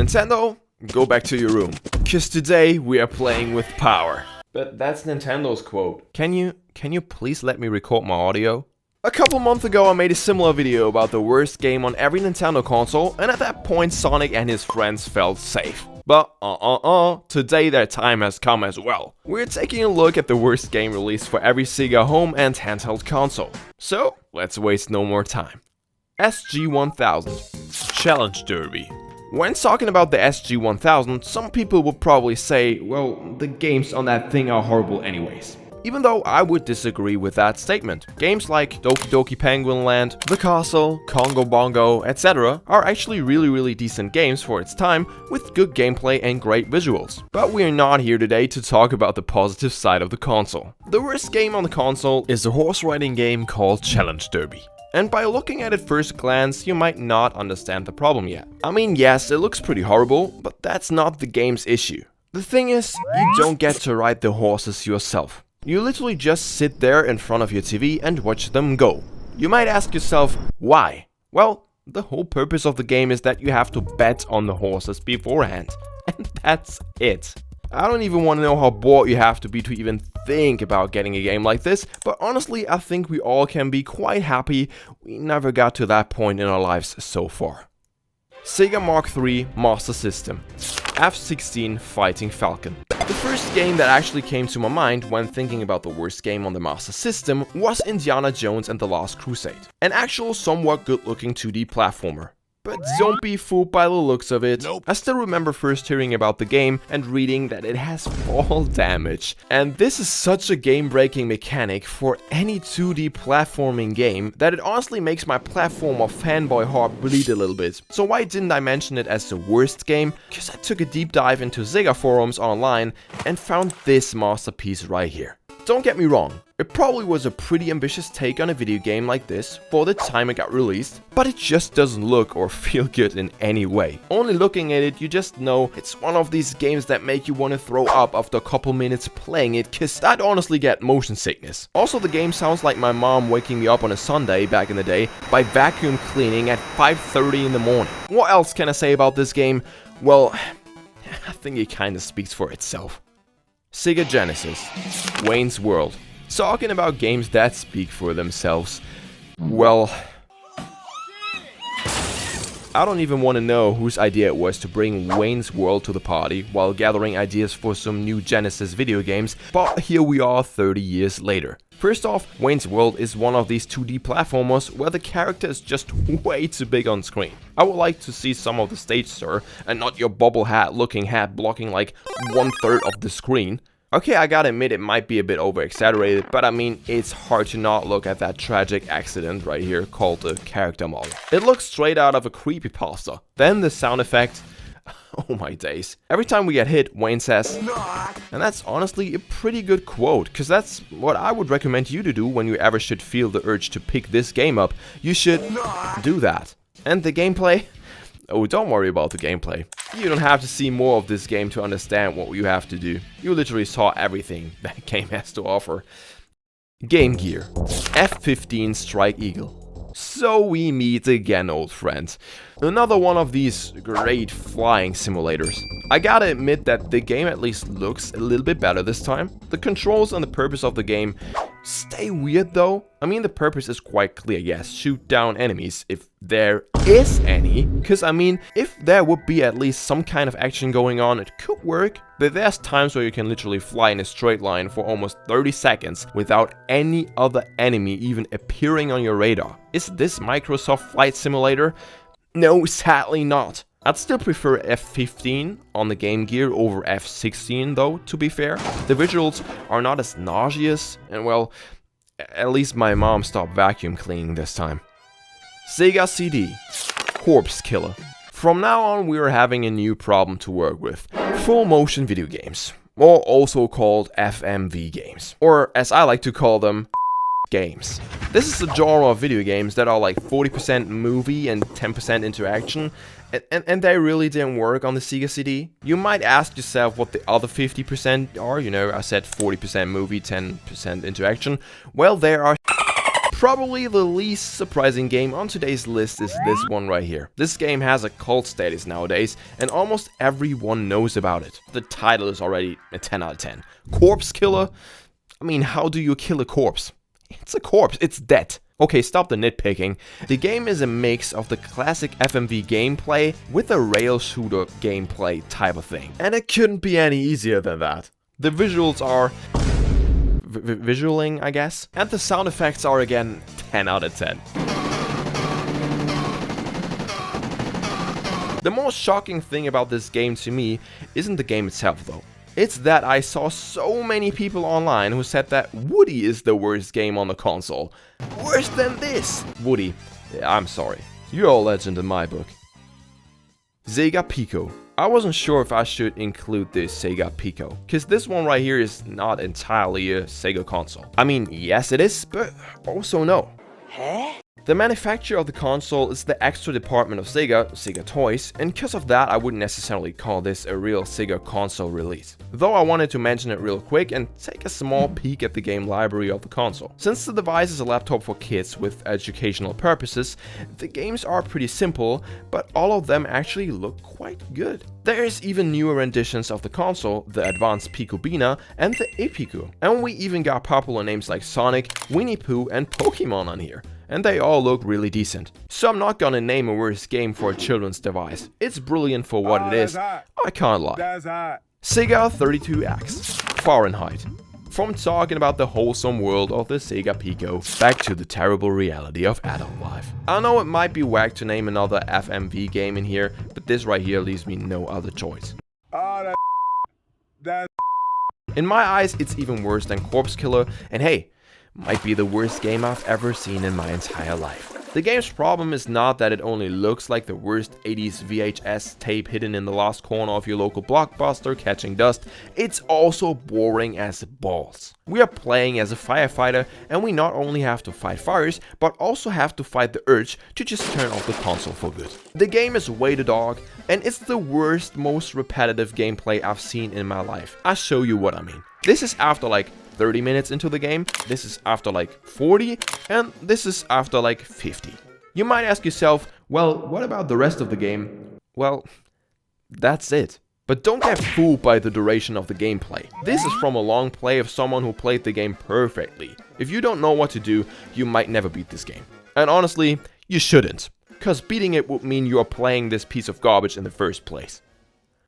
Nintendo, go back to your room. Cause today we are playing with power. But that's Nintendo's quote. Can you please let me record my audio? A couple months ago I made a similar video about the worst game on every Nintendo console, and at that point Sonic and his friends felt safe. But today their time has come as well. We're taking a look at the worst game released for every Sega home and handheld console. So, let's waste no more time. SG-1000 Challenge Derby. When talking about the SG-1000, some people would probably say, well, the games on that thing are horrible anyways. Even though I would disagree with that statement. Games like Doki Doki Penguin Land, The Castle, Congo Bongo, etc. are actually really decent games for its time, with good gameplay and great visuals. But we're not here today to talk about the positive side of the console. The worst game on the console is a horse riding game called Challenge Derby. And by looking at it first glance, you might not understand the problem yet. I mean, yes, it looks pretty horrible, but that's not the game's issue. The thing is, you don't get to ride the horses yourself. You literally just sit there in front of your TV and watch them go. You might ask yourself, why? Well, the whole purpose of the game is that you have to bet on the horses beforehand. And that's it. I don't even want to know how bored you have to be to even think about getting a game like this, but honestly I think we all can be quite happy we never got to that point in our lives so far. Sega Mark III Master System. F-16 Fighting Falcon. The first game that actually came to my mind when thinking about the worst game on the Master System was Indiana Jones and the Last Crusade. An actual somewhat good looking 2D platformer. But don't be fooled by the looks of it. Nope. I still remember first hearing about the game and reading that it has fall damage. And this is such a game-breaking mechanic for any 2D platforming game that it honestly makes my platformer fanboy heart bleed a little bit. So why didn't I mention it as the worst game? Because I took a deep dive into Sega forums online and found this masterpiece right here. Don't get me wrong, it probably was a pretty ambitious take on a video game like this for the time it got released, but it just doesn't look or feel good in any way. Only looking at it, you just know it's one of these games that make you want to throw up after a couple minutes playing it, cause I'd honestly get motion sickness. Also, the game sounds like my mom waking me up on a Sunday back in the day by vacuum cleaning at 5:30 in the morning. What else can I say about this game? Well, I think it kinda speaks for itself. Sega Genesis, Wayne's World. Talking about games that speak for themselves, well, I don't even want to know whose idea it was to bring Wayne's World to the party while gathering ideas for some new Genesis video games, but here we are 30 years later. First off, Wayne's World is one of these 2D platformers where the character is just way too big on screen. I would like to see some of the stage, sir, and not your bobble hat looking hat blocking like 1/3 of the screen. Okay, I gotta admit it might be a bit over exaggerated, but I mean, it's hard to not look at that tragic accident right here called the character model. It looks straight out of a creepypasta. Then the sound effect, oh my days. Every time we get hit, Wayne says, and that's honestly a pretty good quote, cause that's what I would recommend you to do when you ever should feel the urge to pick this game up. You should do that. And the gameplay? Oh, don't worry about the gameplay. You don't have to see more of this game to understand what you have to do. You literally saw everything that game has to offer. Game Gear. F-15 Strike Eagle. So we meet again, old friend. Another one of these great flying simulators. I gotta admit that the game at least looks a little bit better this time. The controls and the purpose of the game stay weird though. I mean, the purpose is quite clear, yes, shoot down enemies, if there is any. Cause I mean, if there would be at least some kind of action going on, it could work. But there's times where you can literally fly in a straight line for almost 30 seconds without any other enemy even appearing on your radar. Is this Microsoft Flight Simulator? No, sadly not. I'd still prefer F-15 on the Game Gear over F-16 though, to be fair. The visuals are not as nauseous, and well, at least my mom stopped vacuum cleaning this time. Sega CD, Corpse Killer. From now on we are having a new problem to work with. Full motion video games, or also called FMV games, or as I like to call them, games. This is a genre of video games that are like 40% movie and 10% interaction, and they really didn't work on the Sega CD. You might ask yourself what the other 50% are, you know, I said 40% movie, 10% interaction. Well, there are Probably the least surprising game on today's list is this one right here. This game has a cult status nowadays, and almost everyone knows about it. The title is already a 10 out of 10. Corpse Killer? I mean, how do you kill a corpse? It's a corpse, it's dead. Okay, stop the nitpicking. The game is a mix of the classic FMV gameplay with a rail shooter gameplay type of thing. And it couldn't be any easier than that. The visuals are visualing, I guess. And the sound effects are again 10 out of 10. The most shocking thing about this game to me isn't the game itself though. It's that I saw so many people online who said that Woody is the worst game on the console. Worse than this! Woody, I'm sorry. You're a legend in my book. Sega Pico. I wasn't sure if I should include this Sega Pico, cause this one right here is not entirely a Sega console. I mean, yes it is, but also no. Huh? The manufacturer of the console is the extra department of Sega, Sega Toys, and because of that I wouldn't necessarily call this a real Sega console release. Though I wanted to mention it real quick and take a small peek at the game library of the console. Since the device is a laptop for kids with educational purposes, the games are pretty simple, but all of them actually look quite good. There's even newer renditions of the console, the Advanced Picobina and the Epico. And we even got popular names like Sonic, Winnie Pooh and Pokemon on here. And they all look really decent. So I'm not gonna name a worse game for a children's device. It's brilliant for what it is, I can't lie. Sega 32X Fahrenheit. From talking about the wholesome world of the Sega Pico, back to the terrible reality of adult life. I know it might be whack to name another FMV game in here, but this right here leaves me no other choice. In my eyes, it's even worse than Corpse Killer, and hey, might be the worst game I've ever seen in my entire life. The game's problem is not that it only looks like the worst 80s VHS tape hidden in the last corner of your local Blockbuster catching dust, it's also boring as balls. We are playing as a firefighter and we not only have to fight fires, but also have to fight the urge to just turn off the console for good. The game is way the dog, and it's the worst, most repetitive gameplay I've seen in my life. I'll show you what I mean. This is after like 30 minutes into the game, this is after like 40, and this is after like 50. You might ask yourself, well, what about the rest of the game? Well, that's it. But don't get fooled by the duration of the gameplay. This is from a long play of someone who played the game perfectly. If you don't know what to do, you might never beat this game. And honestly, you shouldn't, cause beating it would mean you are playing this piece of garbage in the first place.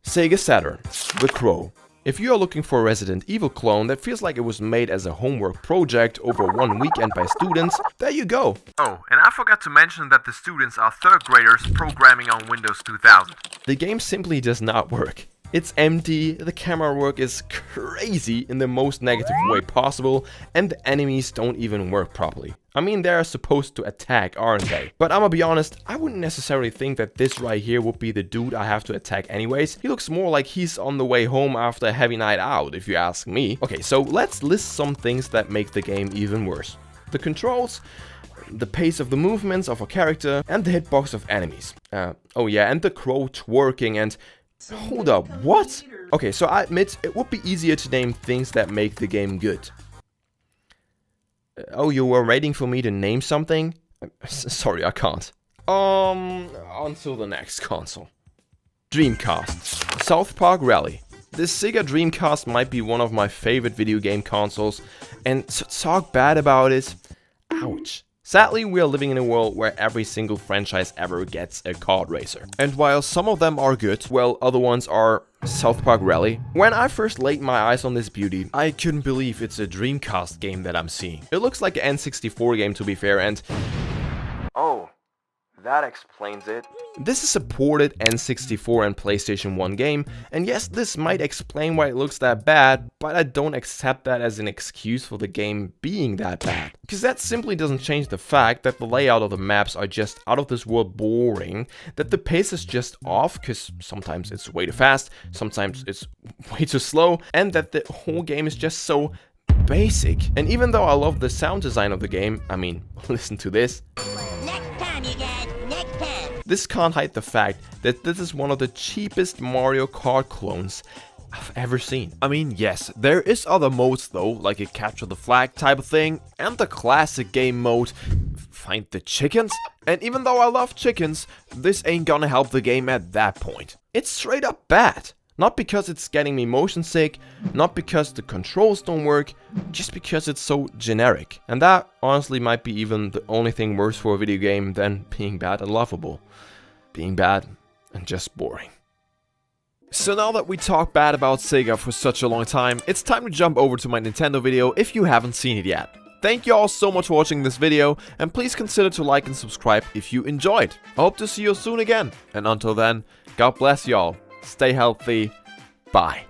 Sega Saturn, The Crow. If you are looking for a Resident Evil clone that feels like it was made as a homework project over one weekend by students, there you go. Oh, and I forgot to mention that the students are third graders programming on Windows 2000. The game simply does not work. It's empty, the camera work is crazy in the most negative way possible, and the enemies don't even work properly. I mean, they're supposed to attack, aren't they? But I'ma be honest, I wouldn't necessarily think that this right here would be the dude I have to attack anyways. He looks more like he's on the way home after a heavy night out, if you ask me. Okay, so let's list some things that make the game even worse. The controls, the pace of the movements of a character, and the hitbox of enemies. Oh yeah, and the crow twerking and... Hold up, what? Okay, so I admit it would be easier to name things that make the game good. Oh, you were waiting for me to name something? Sorry, I can't. Until the next console. Dreamcast. South Park Rally. This Sega Dreamcast might be one of my favorite video game consoles, and to talk bad about it, ouch. Sadly, we are living in a world where every single franchise ever gets a kart racer. And while some of them are good, well, other ones are South Park Rally. When I first laid my eyes on this beauty, I couldn't believe it's a Dreamcast game that I'm seeing. It looks like an N64 game to be fair, and... Oh, that explains it. This is a ported N64 and PlayStation 1 game, and yes, this might explain why it looks that bad, but I don't accept that as an excuse for the game being that bad. Because that simply doesn't change the fact that the layout of the maps are just out of this world boring, that the pace is just off, because sometimes it's way too fast, sometimes it's way too slow, and that the whole game is just so basic. And even though I love the sound design of the game, I mean, listen to this. This can't hide the fact that this is one of the cheapest Mario Kart clones I've ever seen. I mean, yes, there is other modes though, like a capture the flag type of thing, and the classic game mode, find the chickens? And even though I love chickens, this ain't gonna help the game at that point. It's straight up bad. Not because it's getting me motion sick, not because the controls don't work, just because it's so generic. And that honestly might be even the only thing worse for a video game than being bad and lovable. Being bad and just boring. So now that we talked bad about Sega for such a long time, it's time to jump over to my Nintendo video if you haven't seen it yet. Thank you all so much for watching this video, and please consider to like and subscribe if you enjoyed. I hope to see you soon again, and until then, God bless y'all. Stay healthy. Bye.